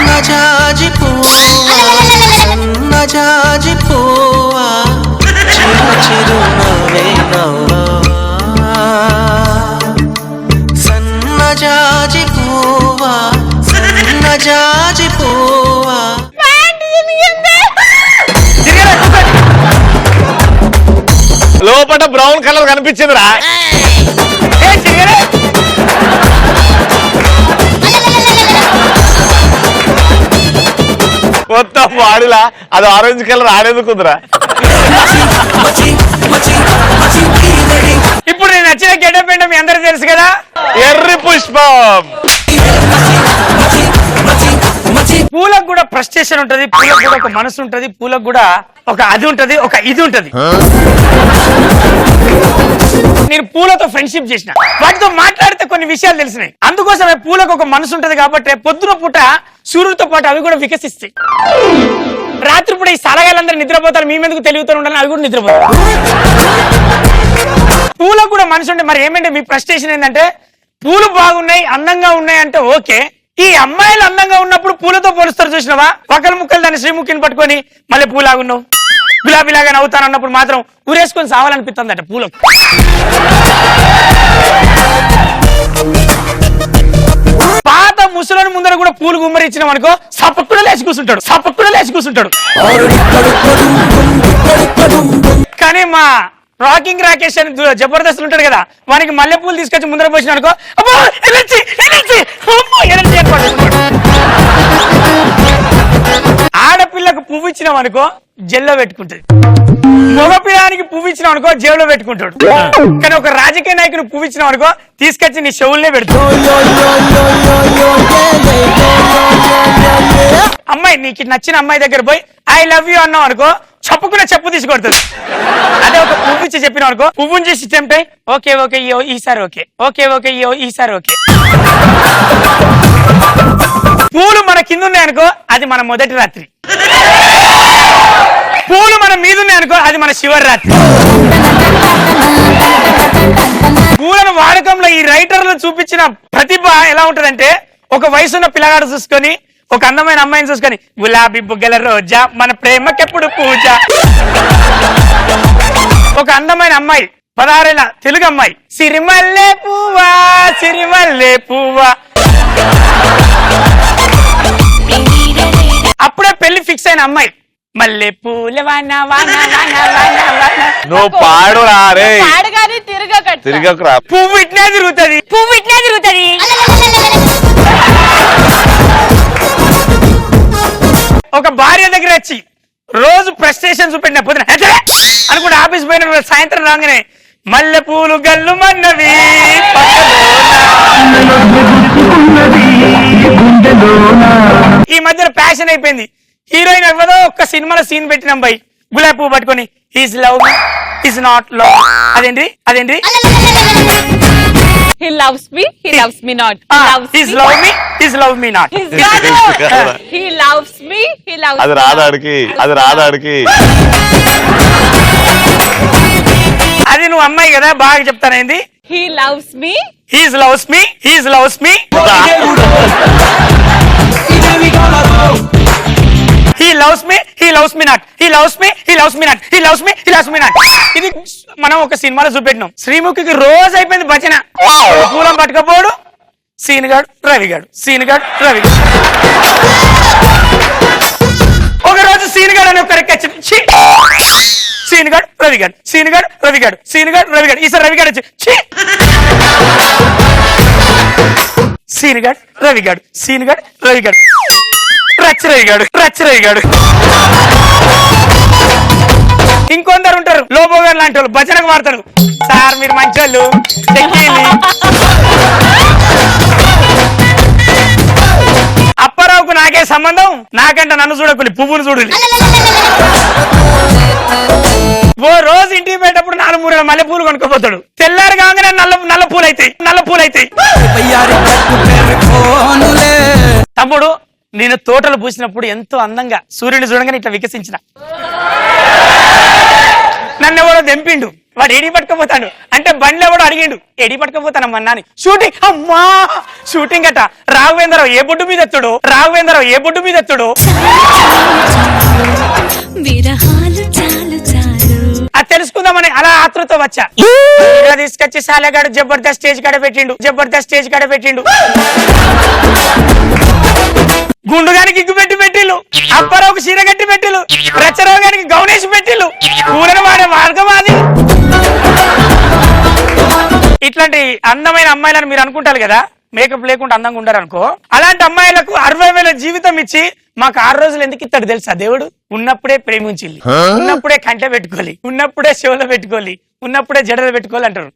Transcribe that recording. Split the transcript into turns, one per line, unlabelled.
సన్నజాజి పువ్వా సన్నజాజి పువ్వా చిరు చిరు నవ్వే నవ్వా సన్నజాజి పువ్వా సన్నజాజి పువ్వా
లోపల బ్రౌన్ కలర్ కనిపించిందిరా. మొత్తం వాడిలా అది ఆరెంజ్ కలర్ ఆడేందుకుందిరా.
ఇప్పుడు నేను నచ్చిన గెటప్ ఏంటో మీ అందరికీ తెలుసు కదా,
ఎర్రి పుష్పం.
పూలకు కూడా ఫ్రస్ట్రేషన్ ఉంటది, పూలకు కూడా ఒక మనసు ఉంటది, పూలకు కూడా ఒక అది ఉంటది, ఒక ఇది ఉంటది. నేను పూలతో ఫ్రెండ్షిప్ చేసిన, వాటితో మాట్లాడితే కొన్ని విషయాలు తెలిసినాయి. అందుకోసమే పూలకు ఒక మనసు ఉంటది కాబట్టి పొద్దున పూట సూర్యుడితో పాటు అవి కూడా వికసిస్తాయి. రాత్రి పూట ఈ సలగాలందరూ నిద్రపోతారు, మీ మీదకు తెలివితో ఉండాలని అవి కూడా నిద్రపోతారు. పూలకు కూడా మనసు ఉంటే మరి ఏమంటే మీ ఫ్రస్ట్రేషన్ ఏంటంటే పూలు బాగున్నాయి అందంగా ఉన్నాయి అంటే ఓకే, ఈ అమ్మాయిలు అందంగా ఉన్నప్పుడు పూలతో పోలుస్తారు చూసినావా, ఒకరి ముక్కలు దాన్ని శ్రీముఖిని పట్టుకొని మళ్ళీ పూలాగున్నావు గులాబీలాగా నవ్వుతాను అన్నప్పుడు మాత్రం ఊరేసుకొని సావాలనిపిస్తుందట పూలకు. పాత ముసలోని ముందర కూడా పూలు గుమ్మరిచ్చినాం అనుకో సపక్కున లేచి కూర్చుంటాడు. కానీ మా రాకింగ్ రాకేష్ అని జబర్దస్త్ ఉంటాడు కదా, వానికి మల్లె పూలు తీసుకొచ్చి ముందర పోసిన అనుకో అబ్బో ఎనర్జీ ఆడపిల్లకు పువ్వు ఇచ్చినాం అనుకో జెల్లో పెట్టుకుంటది, మగపిల్లానికి పువ్వు ఇచ్చినాం అనుకో జేబులో పెట్టుకుంటాడు. కానీ ఒక రాజకీయ నాయకుని పువ్వు ఇచ్చినాం అనుకో తీసుకొచ్చి నీ చెవుల్నే పెడతాడు. అమ్మాయి నీకు నచ్చిన అమ్మాయి దగ్గర పోయి ఐ లవ్ యూ అన్నావు అనుకో చెప్పుకునే చెప్పు తీసుకొడుతుంది. అదే ఒక పువ్వు ఇచ్చి చెప్పినావు అనుకో పువ్వుని చేసి టెంప్ట్ అయ్యి ఓకే ఈసారి ఈసారి ఓకే. పూలు మన కింద ఉన్నాయనుకో అది మన మొదటి రాత్రి, పూలు మన మీద ఉన్నాయనుకో అది మన శివరాత్రి. పూలను వాడకంలో ఈ రైటర్లు చూపించిన ప్రతిభ ఎలా ఉంటదంటే, ఒక వయసున్న పిల్లగాడు చూసుకొని ఒక అందమైన అమ్మాయిని చూసుకొని గులాబీ బుగ్గల రోజా మన ప్రేమకెప్పుడు పూజ. ఒక అందమైన అమ్మాయి 16 ఏళ్ల తెలుగు అమ్మాయి సిరిమల్లె పువ్వా. అప్పుడే పెళ్లి ఫిక్స్ అయిన అమ్మాయి మల్లె పూల
నువ్వు పాడురా రే, తిరగకురా.
పువ్వు ఇట్నే తిరుగుతుంది. ఒక భార్య దగ్గర వచ్చి రోజు ప్రెస్టేషన్ చూపెట్టిన పొద్దున అనుకుంటే ఆఫీస్ పోయిన సాయంత్రం రాగానే మల్లె పూలు గల్లు మన్నవి ఈ మధ్యన ప్యాషన్ అయిపోయింది. హీరోయిన్ ఎవరో ఒక్క సినిమాలో సీన్ పెట్టినాం బై గులాబీ పువ్వు పట్టుకొని is love me is not love. అదేంటి
He loves me not.
He's love me not.
He loves me.
అది రాదాడికి
అది నువ్వు అమ్మాయి కదా బాగా చెప్తానేంది.
He loves me.
He's loves me. He loves me not. ఇది మనం ఒక సినిమాలో చూపెట్టినాం. శ్రీముఖికి రోజు అయిపోయింది భజన, పూలం పట్టుకపోడు సీనుగాడు రవిగాడు. ఒక రోజు సీనుగాడు అని ఒకరికి వచ్చి సీనుగాడు రవిగాడు. ఈసారి రవిగాడు వచ్చి సీనుగాడు రవిగాడు రచ్చరవిగాడు. ఇంకొందరు ఉంటారు లోబో గారు లాంటి వాళ్ళు భజనకు వాడతారు. సార్ మీరు మంచోళ్ళు అప్పారావుకు నాకే సంబంధం, నాకంటే నన్ను చూడకుండా పువ్వును చూడు. ఓ రోజు ఇంటికి పోయేటప్పుడు 4-3 మల్లె పూలు కొనుక్కోపోతాడు. తెల్లారు కాగానే నల్ల పూలు అవుతాయి. తమ్ముడు నేను తోటలు పూసినప్పుడు ఎంతో అందంగా సూర్యుని చూడగానే ఇట్లా వికసించిన నన్ను ఎవడో దెంపిండు, వాడు ఏడి పట్టుకపోతాడు అంటే బండ్లో ఎవడో అడిగిండు ఏడి పట్టుకపోతానమ్మా అని. షూటింగ్, అమ్మా షూటింగ్ అట. రాఘవేంద్రరావు ఏ బొడ్డు మీద ఎత్తుడు, రాఘవేంద్రరావు ఏ బొడ్డు మీద ఎత్తుడు
విరహాలు చాలు చాలు.
అది తెలుసుకుందామని అలా ఆతృతో వచ్చా. హీరో తీసుకొచ్చి సాలగాడు జబర్దస్త్ స్టేజ్ కాడ పెట్టిండు, జబర్దస్త్ స్టేజ్ కాడ పెట్టిండు. గుండుగానికి ఇగ్గు పెట్టి పెట్టిల్లు, అప్పారావుకు చీర కట్టి పెట్టిల్లు, రచ్చరావు గారికి గౌనేసి పెట్టిల్లు. కూరని వాడే మార్గం అది. ఇట్లాంటి అందమైన అమ్మాయిలను మీరు అనుకుంటారు కదా, మేకప్ లేకుండా అందంగా ఉండరు అనుకో. అలాంటి అమ్మాయిలకు 60,000 జీవితం ఇచ్చి మాకు 6 రోజులు ఎందుకు ఇస్తాడు తెలుసా దేవుడు? ఉన్నప్పుడే ప్రేమించిల్లి, ఉన్నప్పుడే కంట పెట్టుకోవాలి, ఉన్నప్పుడే చెవులో పెట్టుకోవాలి, ఉన్నప్పుడే జడలు పెట్టుకోవాలి అంటారు.